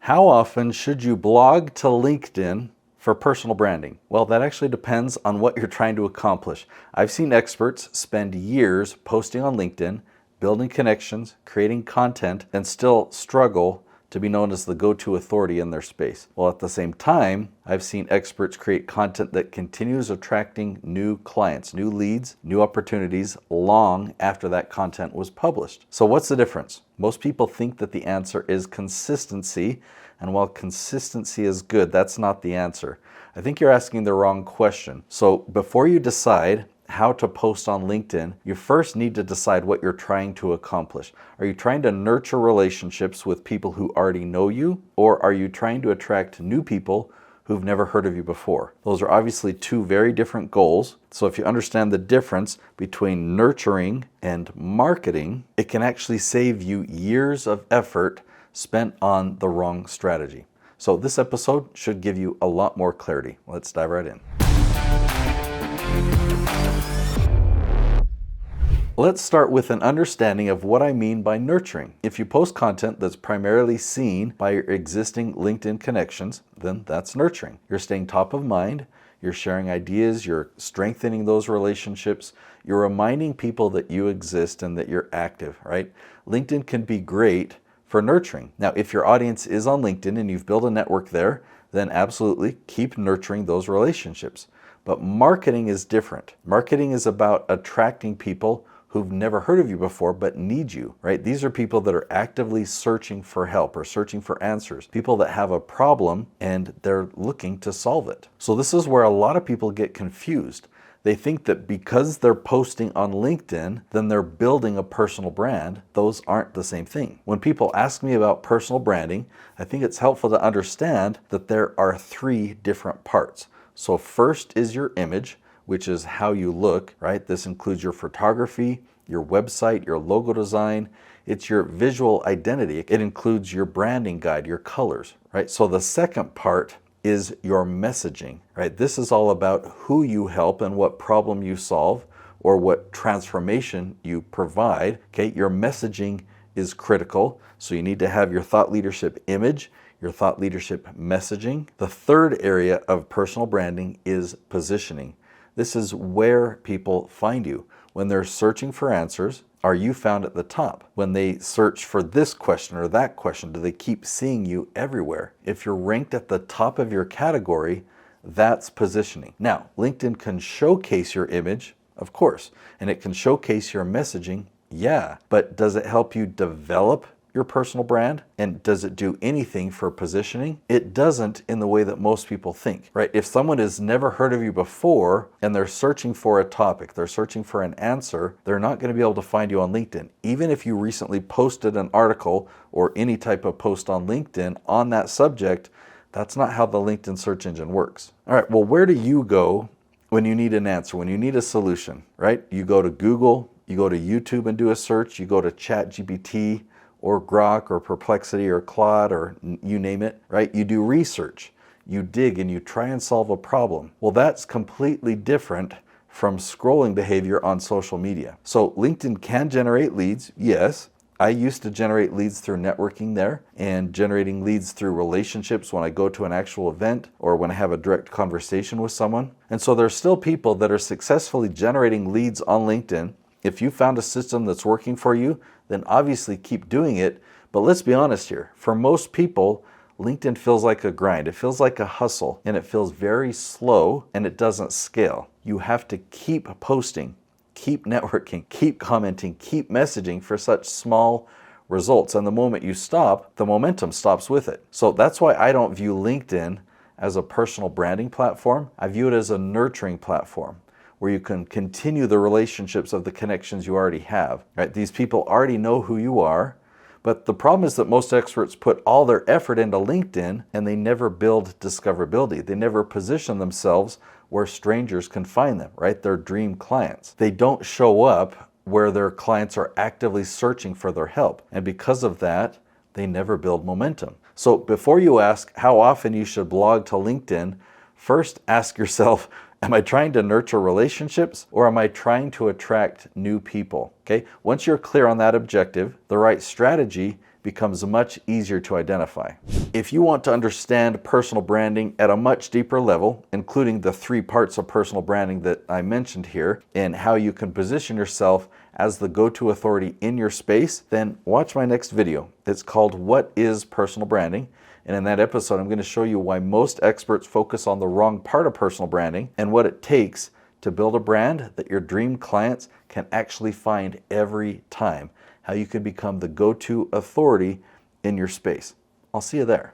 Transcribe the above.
How often should you blog to LinkedIn for personal branding? Well, that actually depends on what you're trying to accomplish. I've seen experts spend years posting on LinkedIn, building connections, creating content, and still struggle to be known as the go-to authority in their space. Well, at the same time, I've seen experts create content that continues attracting new clients, new leads, new opportunities long after that content was published. So what's the difference? Most people think that the answer is consistency, and while consistency is good, that's not the answer. I think you're asking the wrong question. So before you decide how to post on LinkedIn, you first need to decide what you're trying to accomplish. Are you trying to nurture relationships with people who already know you, or are you trying to attract new people who've never heard of you before? Those are obviously two very different goals. So if you understand the difference between nurturing and marketing, it can actually save you years of effort spent on the wrong strategy. So this episode should give you a lot more clarity. Let's dive right in. Let's start with an understanding of what I mean by nurturing. If you post content that's primarily seen by your existing LinkedIn connections, then that's nurturing. You're staying top of mind, you're sharing ideas, you're strengthening those relationships, you're reminding people that you exist and that you're active, right? LinkedIn can be great for nurturing. Now, if your audience is on LinkedIn and you've built a network there, then absolutely keep nurturing those relationships. But marketing is different. Marketing is about attracting people who've never heard of you before but need you, right? These are people that are actively searching for help or searching for answers, people that have a problem and they're looking to solve it. So this is where a lot of people get confused. They think that because they're posting on LinkedIn, then they're building a personal brand. Those aren't the same thing. When people ask me about personal branding, I think it's helpful to understand that there are three different parts. So first is your image, which is how you look, right? This includes your photography, your website, your logo design. It's your visual identity. It includes your branding guide, your colors, right? So the second part is your messaging, right? This is all about who you help and what problem you solve or what transformation you provide, okay? Your messaging is critical. So you need to have your thought leadership image, your thought leadership messaging. The third area of personal branding is positioning. This is where people find you. When they're searching for answers, are you found at the top? When they search for this question or that question, do they keep seeing you everywhere? If you're ranked at the top of your category, that's positioning. Now, LinkedIn can showcase your image, of course, and it can showcase your messaging, yeah. But does it help you develop your personal brand? And does it do anything for positioning? It doesn't in the way that most people think, right? If someone has never heard of you before and they're searching for a topic, they're searching for an answer, they're not going to be able to find you on LinkedIn. Even if you recently posted an article or any type of post on LinkedIn on that subject, that's not how the LinkedIn search engine works. All right, well, where do you go when you need an answer, when you need a solution, right? You go to Google, you go to YouTube and do a search, you go to ChatGPT, or Grok or Perplexity or Claude or you name it, right? You do research, you dig and you try and solve a problem. Well, that's completely different from scrolling behavior on social media. So LinkedIn can generate leads, yes. I used to generate leads through networking there and generating leads through relationships when I go to an actual event or when I have a direct conversation with someone. And so there's still people that are successfully generating leads on LinkedIn. If you found a system that's working for you, then obviously keep doing it. But let's be honest here. For most people, LinkedIn feels like a grind. It feels like a hustle, and it feels very slow, and it doesn't scale. You have to keep posting, keep networking, keep commenting, keep messaging for such small results. And the moment you stop, the momentum stops with it. So that's why I don't view LinkedIn as a personal branding platform. I view it as a nurturing platform, where you can continue the relationships of the connections you already have, right? These people already know who you are, but the problem is that most experts put all their effort into LinkedIn and they never build discoverability. They never position themselves where strangers can find them, right? Their dream clients. They don't show up where their clients are actively searching for their help. And because of that, they never build momentum. So before you ask how often you should blog to LinkedIn, first ask yourself, am I trying to nurture relationships or am I trying to attract new people? Okay. Once you're clear on that objective, the right strategy becomes much easier to identify. If you want to understand personal branding at a much deeper level, including the 3 parts of personal branding that I mentioned here, and how you can position yourself as the go-to authority in your space, then watch my next video. It's called What is Personal Branding? And in that episode, I'm going to show you why most experts focus on the wrong part of personal branding and what it takes to build a brand that your dream clients can actually find every time. How you can become the go-to authority in your space. I'll see you there.